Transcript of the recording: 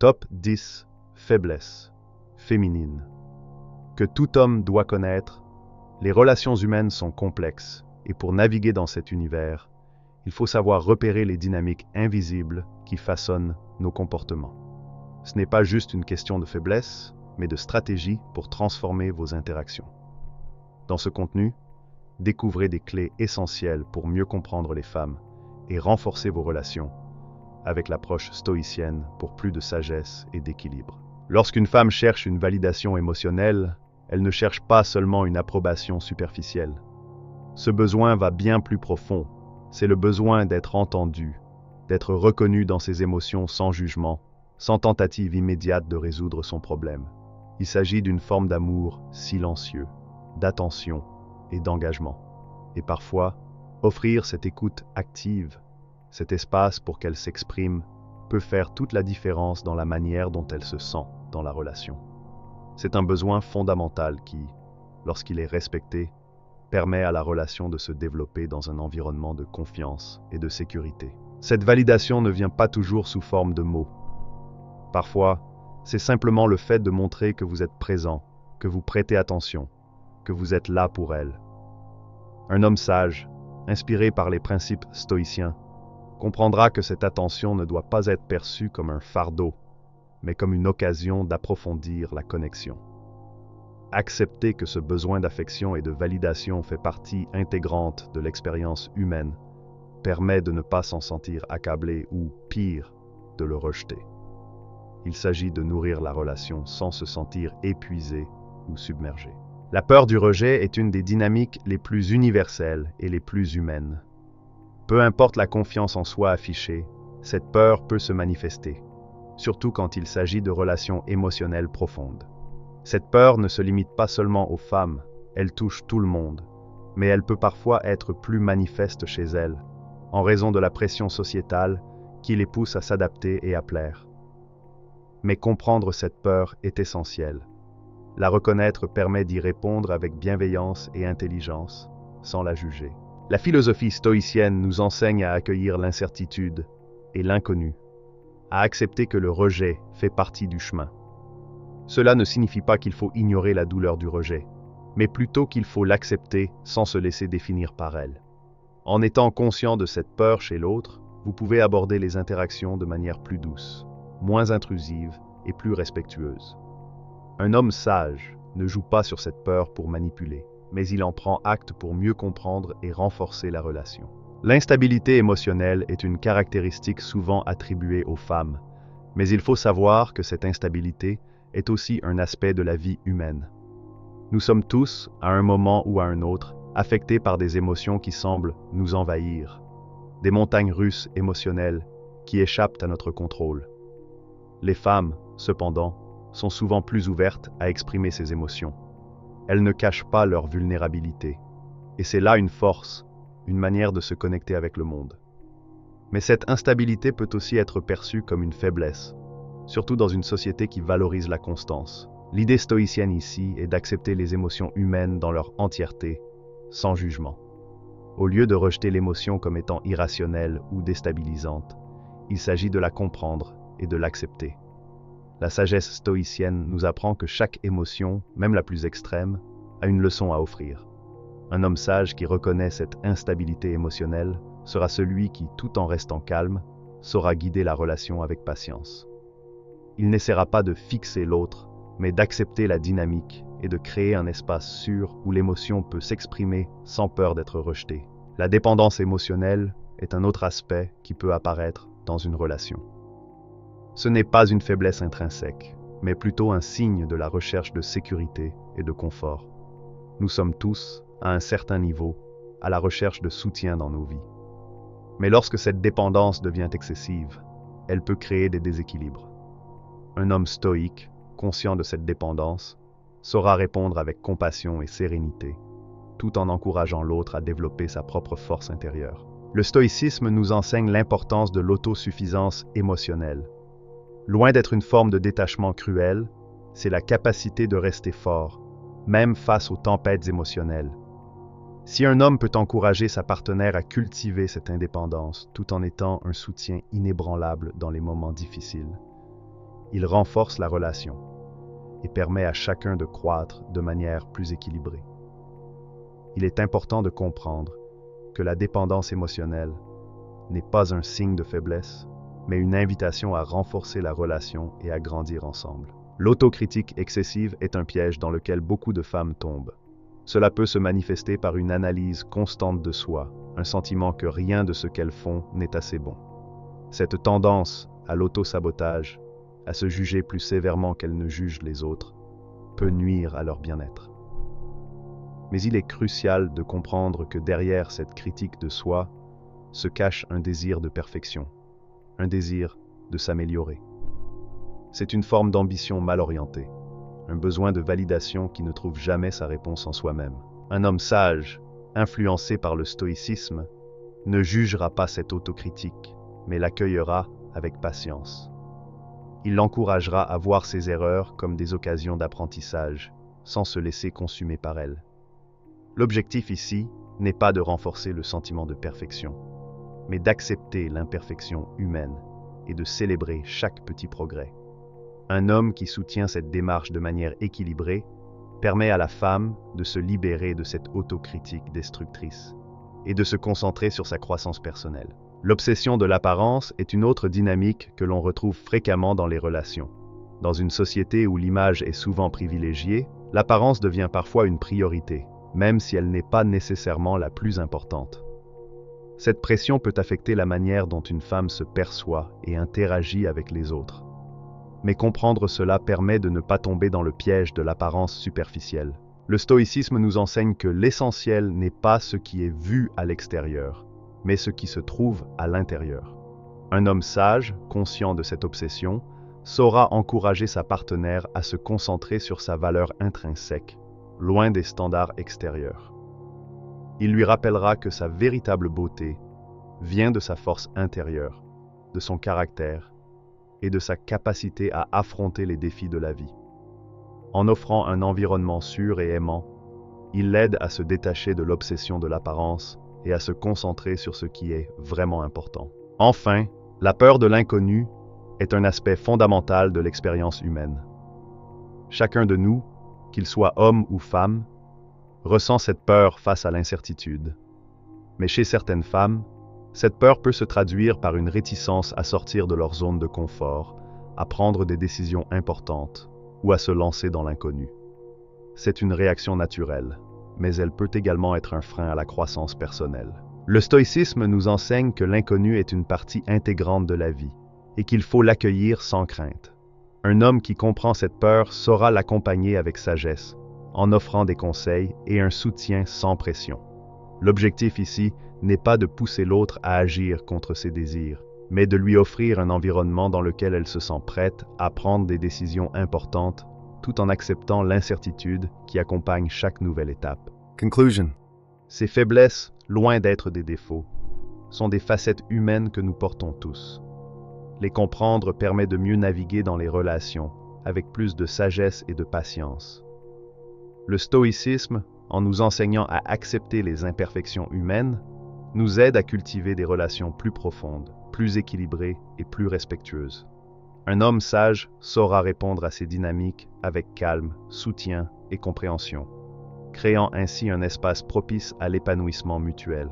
Top 10 faiblesses féminines que tout homme doit connaître. Les relations humaines sont complexes et pour naviguer dans cet univers, il faut savoir repérer les dynamiques invisibles qui façonnent nos comportements. Ce n'est pas juste une question de faiblesse, mais de stratégie pour transformer vos interactions. Dans ce contenu, découvrez des clés essentielles pour mieux comprendre les femmes et renforcer vos relations avec l'approche stoïcienne pour plus de sagesse et d'équilibre. Lorsqu'une femme cherche une validation émotionnelle, elle ne cherche pas seulement une approbation superficielle. Ce besoin va bien plus profond. C'est le besoin d'être entendue, d'être reconnue dans ses émotions sans jugement, sans tentative immédiate de résoudre son problème. Il s'agit d'une forme d'amour silencieux, d'attention et d'engagement. Et parfois, offrir cette écoute active, cet espace pour qu'elle s'exprime, peut faire toute la différence dans la manière dont elle se sent dans la relation. C'est un besoin fondamental qui, lorsqu'il est respecté, permet à la relation de se développer dans un environnement de confiance et de sécurité. Cette validation ne vient pas toujours sous forme de mots. Parfois, c'est simplement le fait de montrer que vous êtes présent, que vous prêtez attention, que vous êtes là pour elle. Un homme sage, inspiré par les principes stoïciens, comprendra que cette attention ne doit pas être perçue comme un fardeau, mais comme une occasion d'approfondir la connexion. Accepter que ce besoin d'affection et de validation fait partie intégrante de l'expérience humaine permet de ne pas s'en sentir accablé ou, pire, de le rejeter. Il s'agit de nourrir la relation sans se sentir épuisé ou submergé. La peur du rejet est une des dynamiques les plus universelles et les plus humaines. Peu importe la confiance en soi affichée, cette peur peut se manifester, surtout quand il s'agit de relations émotionnelles profondes. Cette peur ne se limite pas seulement aux femmes, elle touche tout le monde, mais elle peut parfois être plus manifeste chez elles, en raison de la pression sociétale qui les pousse à s'adapter et à plaire. Mais comprendre cette peur est essentiel. La reconnaître permet d'y répondre avec bienveillance et intelligence, sans la juger. La philosophie stoïcienne nous enseigne à accueillir l'incertitude et l'inconnu, à accepter que le rejet fait partie du chemin. Cela ne signifie pas qu'il faut ignorer la douleur du rejet, mais plutôt qu'il faut l'accepter sans se laisser définir par elle. En étant conscient de cette peur chez l'autre, vous pouvez aborder les interactions de manière plus douce, moins intrusive et plus respectueuse. Un homme sage ne joue pas sur cette peur pour manipuler, mais il en prend acte pour mieux comprendre et renforcer la relation. L'instabilité émotionnelle est une caractéristique souvent attribuée aux femmes, mais il faut savoir que cette instabilité est aussi un aspect de la vie humaine. Nous sommes tous, à un moment ou à un autre, affectés par des émotions qui semblent nous envahir, des montagnes russes émotionnelles qui échappent à notre contrôle. Les femmes, cependant, sont souvent plus ouvertes à exprimer ces émotions. Elles ne cachent pas leur vulnérabilité, et c'est là une force, une manière de se connecter avec le monde. Mais cette instabilité peut aussi être perçue comme une faiblesse, surtout dans une société qui valorise la constance. L'idée stoïcienne ici est d'accepter les émotions humaines dans leur entièreté, sans jugement. Au lieu de rejeter l'émotion comme étant irrationnelle ou déstabilisante, il s'agit de la comprendre et de l'accepter. La sagesse stoïcienne nous apprend que chaque émotion, même la plus extrême, a une leçon à offrir. Un homme sage qui reconnaît cette instabilité émotionnelle sera celui qui, tout en restant calme, saura guider la relation avec patience. Il n'essaiera pas de fixer l'autre, mais d'accepter la dynamique et de créer un espace sûr où l'émotion peut s'exprimer sans peur d'être rejetée. La dépendance émotionnelle est un autre aspect qui peut apparaître dans une relation. Ce n'est pas une faiblesse intrinsèque, mais plutôt un signe de la recherche de sécurité et de confort. Nous sommes tous, à un certain niveau, à la recherche de soutien dans nos vies. Mais lorsque cette dépendance devient excessive, elle peut créer des déséquilibres. Un homme stoïque, conscient de cette dépendance, saura répondre avec compassion et sérénité, tout en encourageant l'autre à développer sa propre force intérieure. Le stoïcisme nous enseigne l'importance de l'autosuffisance émotionnelle. Loin d'être une forme de détachement cruel, c'est la capacité de rester fort, même face aux tempêtes émotionnelles. Si un homme peut encourager sa partenaire à cultiver cette indépendance tout en étant un soutien inébranlable dans les moments difficiles, Il renforce la relation et permet à chacun de croître de manière plus équilibrée. Il est important de comprendre que la dépendance émotionnelle n'est pas un signe de faiblesse, mais une invitation à renforcer la relation et à grandir ensemble. L'autocritique excessive est un piège dans lequel beaucoup de femmes tombent. Cela peut se manifester par une analyse constante de soi, un sentiment que rien de ce qu'elles font n'est assez bon. Cette tendance à l'auto-sabotage, à se juger plus sévèrement qu'elles ne jugent les autres, peut nuire à leur bien-être. Mais il est crucial de comprendre que derrière cette critique de soi se cache un désir de perfection, un désir de s'améliorer. C'est une forme d'ambition mal orientée, un besoin de validation qui ne trouve jamais sa réponse en soi-même. Un homme sage, influencé par le stoïcisme, ne jugera pas cette autocritique, mais l'accueillera avec patience. Il l'encouragera à voir ses erreurs comme des occasions d'apprentissage, sans se laisser consumer par elles. L'objectif ici n'est pas de renforcer le sentiment de perfection, mais d'accepter l'imperfection humaine et de célébrer chaque petit progrès. Un homme qui soutient cette démarche de manière équilibrée permet à la femme de se libérer de cette autocritique destructrice et de se concentrer sur sa croissance personnelle. L'obsession de l'apparence est une autre dynamique que l'on retrouve fréquemment dans les relations. Dans une société où l'image est souvent privilégiée, l'apparence devient parfois une priorité, même si elle n'est pas nécessairement la plus importante. Cette pression peut affecter la manière dont une femme se perçoit et interagit avec les autres. Mais comprendre cela permet de ne pas tomber dans le piège de l'apparence superficielle. Le stoïcisme nous enseigne que l'essentiel n'est pas ce qui est vu à l'extérieur, mais ce qui se trouve à l'intérieur. Un homme sage, conscient de cette obsession, saura encourager sa partenaire à se concentrer sur sa valeur intrinsèque, loin des standards extérieurs. Il lui rappellera que sa véritable beauté vient de sa force intérieure, de son caractère et de sa capacité à affronter les défis de la vie. En offrant un environnement sûr et aimant, il l'aide à se détacher de l'obsession de l'apparence et à se concentrer sur ce qui est vraiment important. Enfin, la peur de l'inconnu est un aspect fondamental de l'expérience humaine. Chacun de nous, qu'il soit homme ou femme, ressent cette peur face à l'incertitude. Mais chez certaines femmes, cette peur peut se traduire par une réticence à sortir de leur zone de confort, à prendre des décisions importantes ou à se lancer dans l'inconnu. C'est une réaction naturelle, mais elle peut également être un frein à la croissance personnelle. Le stoïcisme nous enseigne que l'inconnu est une partie intégrante de la vie et qu'il faut l'accueillir sans crainte. Un homme qui comprend cette peur saura l'accompagner avec sagesse, en offrant des conseils et un soutien sans pression. L'objectif ici n'est pas de pousser l'autre à agir contre ses désirs, mais de lui offrir un environnement dans lequel elle se sent prête à prendre des décisions importantes, tout en acceptant l'incertitude qui accompagne chaque nouvelle étape. Conclusion. Ces faiblesses, loin d'être des défauts, sont des facettes humaines que nous portons tous. Les comprendre permet de mieux naviguer dans les relations, avec plus de sagesse et de patience. Le stoïcisme, en nous enseignant à accepter les imperfections humaines, nous aide à cultiver des relations plus profondes, plus équilibrées et plus respectueuses. Un homme sage saura répondre à ces dynamiques avec calme, soutien et compréhension, créant ainsi un espace propice à l'épanouissement mutuel.